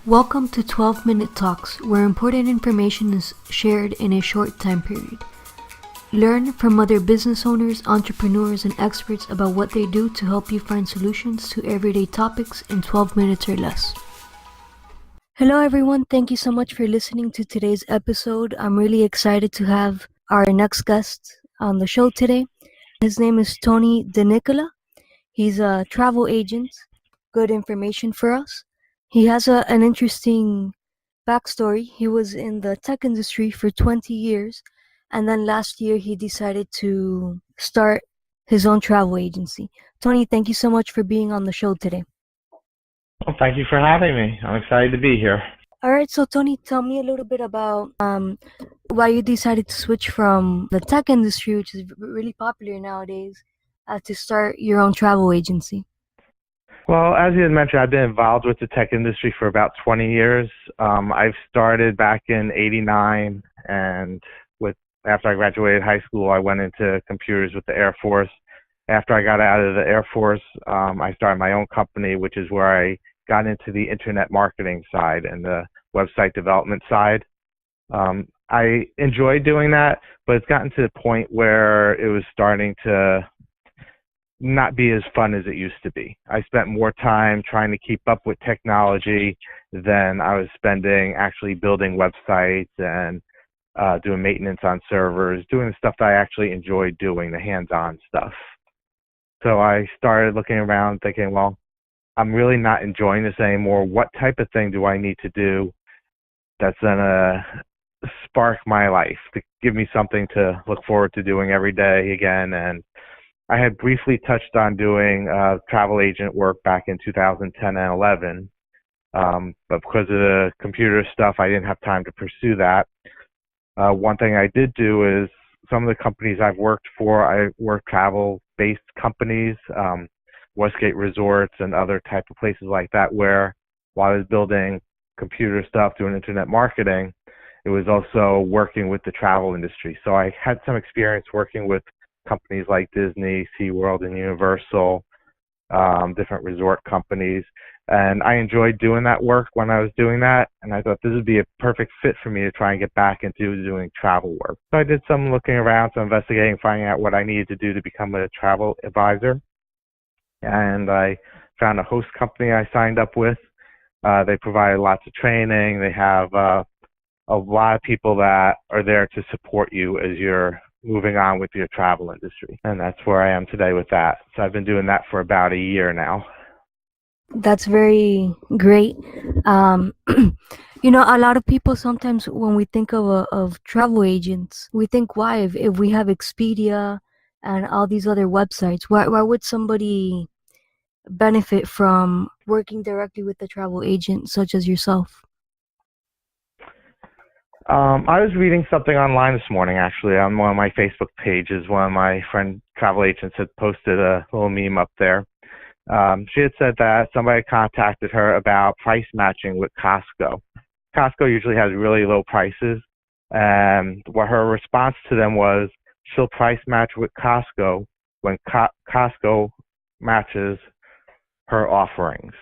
Welcome to 12-Minute Talks, where important information is shared in a short time period. Learn from other business owners, entrepreneurs, and experts about what they do to help you find solutions to everyday topics in 12 minutes or less. Hello everyone, thank you so much for listening to today's episode. I'm really excited to have our next guest on the show today. His name is Tony Denicola. He's a travel agent. Good information for us. He has an interesting backstory. He was in the tech industry for 20 years, and then last year he decided to start his own travel agency. Tony, thank you so much for being on the show today. Well, thank you for having me. I'm excited to be here. All right, so Tony, tell me a little bit about why you decided to switch from the tech industry, which is really popular nowadays, to start your own travel agency. Well, as you had mentioned, I've been involved with the tech industry for about 20 years. I've started back in '89, and after I graduated high school, I went into computers with the Air Force. After I got out of the Air Force, I started my own company, which is where I got into the internet marketing side and the website development side. I enjoyed doing that, but it's gotten to the point where it was starting to not be as fun as it used to be. I spent more time trying to keep up with technology than I was spending actually building websites and doing maintenance on servers, doing the stuff that I actually enjoyed doing, the hands-on stuff. So I started looking around thinking, well, I'm really not enjoying this anymore. What type of thing do I need to do that's going to spark my life, to give me something to look forward to doing every day again? And I had briefly touched on doing travel agent work back in 2010 and 11, but because of the computer stuff, I didn't have time to pursue that. One thing I did do is some of the companies I've worked for, I worked travel-based companies, Westgate Resorts and other type of places like that, where while I was building computer stuff, doing internet marketing, it was also working with the travel industry. So I had some experience working with companies like Disney, SeaWorld, and Universal, different resort companies. And I enjoyed doing that work when I was doing that. And I thought this would be a perfect fit for me to try and get back into doing travel work. So I did some looking around, some investigating, finding out what I needed to do to become a travel advisor. And I found a host company I signed up with. They provide lots of training. They have a lot of people that are there to support you as you're moving on with your travel industry. And that's where I am today with that. So I've been doing that for about a year now. That's very great. A lot of people sometimes when we think of travel agents, we think, why, if we have Expedia and all these other websites, why would somebody benefit from working directly with a travel agent such as yourself? I was reading something online this morning, actually, on one of my Facebook pages. One of my friend travel agents had posted a little meme up there. She had said that somebody contacted her about price matching with Costco. Costco usually has really low prices, and what her response to them was, she'll price match with Costco when Costco matches her offerings.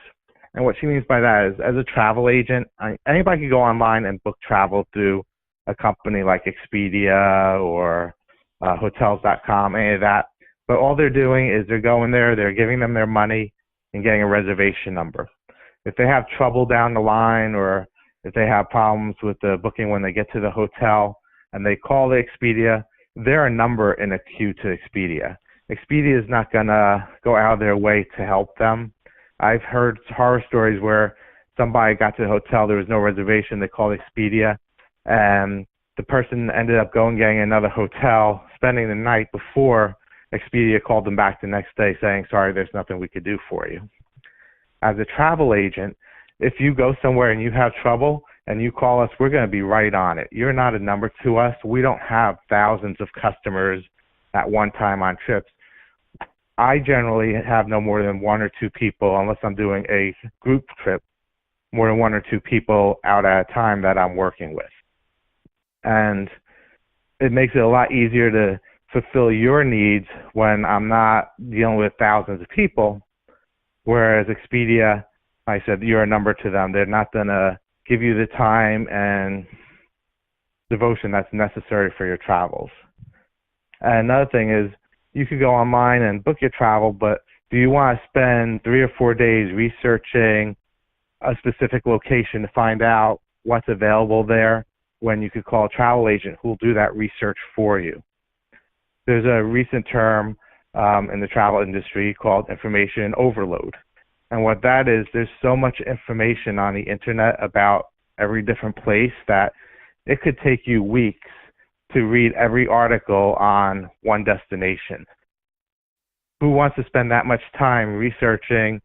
And what she means by that is, as a travel agent, anybody can go online and book travel through a company like Expedia or Hotels.com, any of that. But all they're doing is they're going there, they're giving them their money and getting a reservation number. If they have trouble down the line, or if they have problems with the booking when they get to the hotel and they call the Expedia, they're a number in a queue to Expedia. Expedia is not going to go out of their way to help them. I've heard horror stories where somebody got to the hotel, there was no reservation, they called Expedia, and the person ended up getting another hotel, spending the night before Expedia called them back the next day saying, sorry, there's nothing we could do for you. As a travel agent, if you go somewhere and you have trouble and you call us, we're going to be right on it. You're not a number to us. We don't have thousands of customers at one time on trips. I generally have no more than one or two people, unless I'm doing a group trip, more than one or two people out at a time that I'm working with. And it makes it a lot easier to fulfill your needs when I'm not dealing with thousands of people, whereas Expedia like I said, you're a number to them. They're not going to give you the time and devotion that's necessary for your travels. And another thing is, you could go online and book your travel, but do you want to spend 3 or 4 days researching a specific location to find out what's available there when you could call a travel agent who will do that research for you? There's a recent term in the travel industry called information overload. And what that is, there's so much information on the internet about every different place that it could take you weeks to read every article on one destination. Who wants to spend that much time researching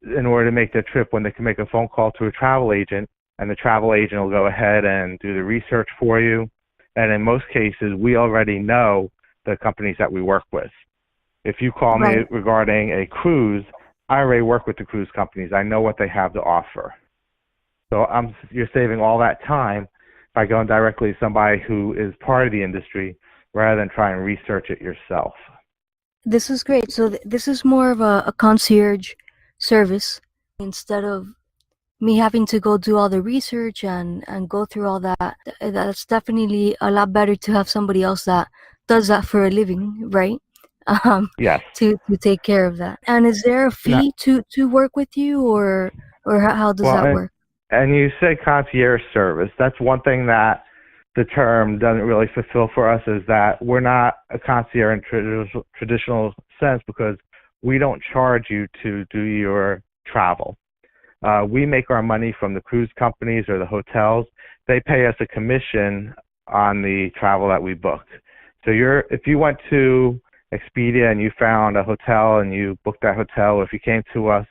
in order to make the trip when they can make a phone call to a travel agent, and the travel agent will go ahead and do the research for you? And in most cases, we already know the companies that we work with. If you call me regarding a cruise, I already work with the cruise companies. I know what they have to offer. So you're saving all that time by going directly to somebody who is part of the industry rather than trying to research it yourself. This is great. So this is more of a concierge service instead of me having to go do all the research and go through all that. That's definitely a lot better to have somebody else that does that for a living, right? Yes. To take care of that. And is there a No, fee to work with you, or how does well, that work? and you say concierge service. That's one thing that the term doesn't really fulfill for us, is that we're not a concierge in traditional sense, because we don't charge you to do your travel. We make our money from the cruise companies or the hotels. They pay us a commission on the travel that we book. So if you went to Expedia and you found a hotel and you booked that hotel, or if you came to us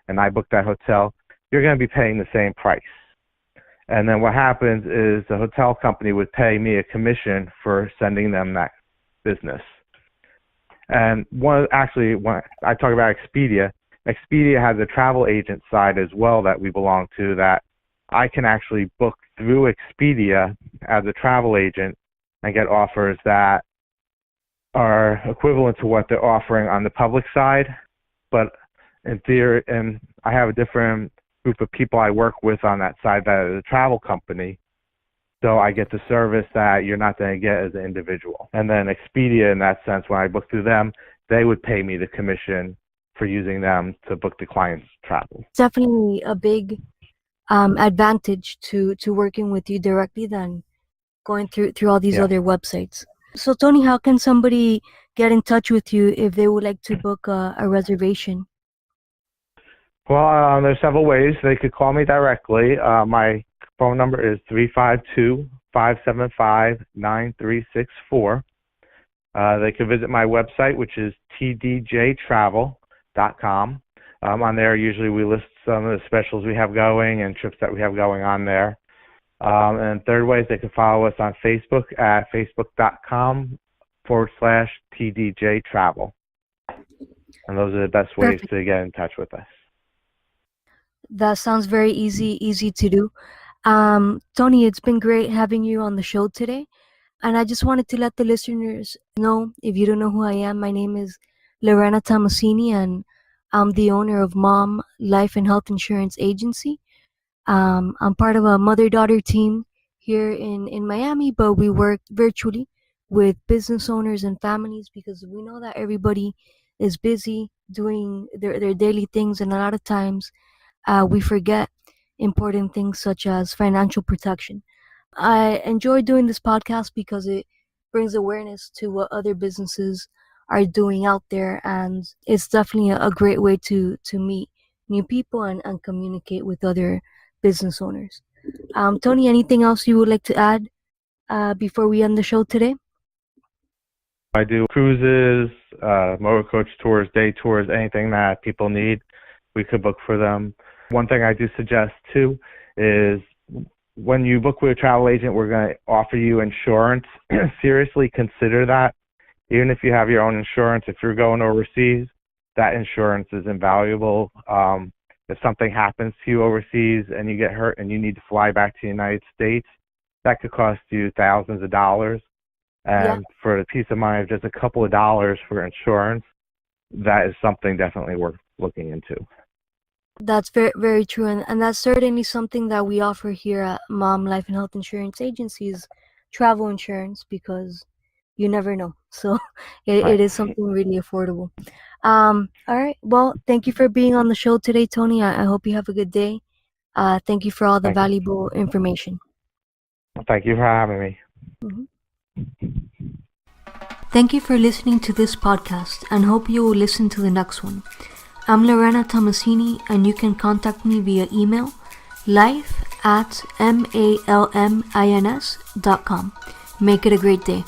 and I booked that hotel, you're going to be paying the same price. And then what happens is the hotel company would pay me a commission for sending them that business. And when I talk about Expedia, Expedia has a travel agent side as well that we belong to, that I can actually book through Expedia as a travel agent and get offers that are equivalent to what they're offering on the public side. But in theory, and I have a different group of people I work with on that side that is a travel company, so I get the service that you're not going to get as an individual. And then Expedia, in that sense, when I book through them, they would pay me the commission for using them to book the client's travel. Definitely a big advantage to working with you directly than going through all these other websites. So Tony, how can somebody get in touch with you if they would like to book a reservation? Well, there's several ways. They could call me directly. My phone number is 352-575-9364. They could visit my website, which is tdjtravel.com. On there, usually we list some of the specials we have going and trips that we have going on there. And third way is they can follow us on Facebook at facebook.com/TDJ Travel. And those are the best ways to get in touch with us. That sounds very easy to do. Tony, it's been great having you on the show today. And I just wanted to let the listeners know, if you don't know who I am, my name is Lorena Tomasini, and I'm the owner of Mom Life and Health Insurance Agency. I'm part of a mother-daughter team here in Miami, but we work virtually with business owners and families, because we know that everybody is busy doing their daily things, and a lot of times we forget important things such as financial protection. I enjoy doing this podcast because it brings awareness to what other businesses are doing out there, and it's definitely a great way to meet new people and communicate with other business owners. Tony, anything else you would like to add before we end the show today? I do cruises, motor coach tours, day tours, anything that people need, we could book for them. One thing I do suggest too is, when you book with a travel agent, we're going to offer you insurance. Seriously consider that. Even if you have your own insurance, if you're going overseas, that insurance is invaluable. If something happens to you overseas and you get hurt and you need to fly back to the United States, that could cost you thousands of dollars. And for the peace of mind of just a couple of dollars for insurance, that is something definitely worth looking into. That's very, very true. And that's certainly something that we offer here at Mom Life and Health Insurance Agencies, travel insurance, because you never know. So it Right. is something really affordable. All right. Well, thank you for being on the show today, Tony. I hope you have a good day. Thank you for all the Thank you. valuable information. Thank you for having me. Mhm. Thank you for listening to this podcast and hope you will listen to the next one. I'm Lorena Tomasini and you can contact me via email life@malmins.com. Make it a great day.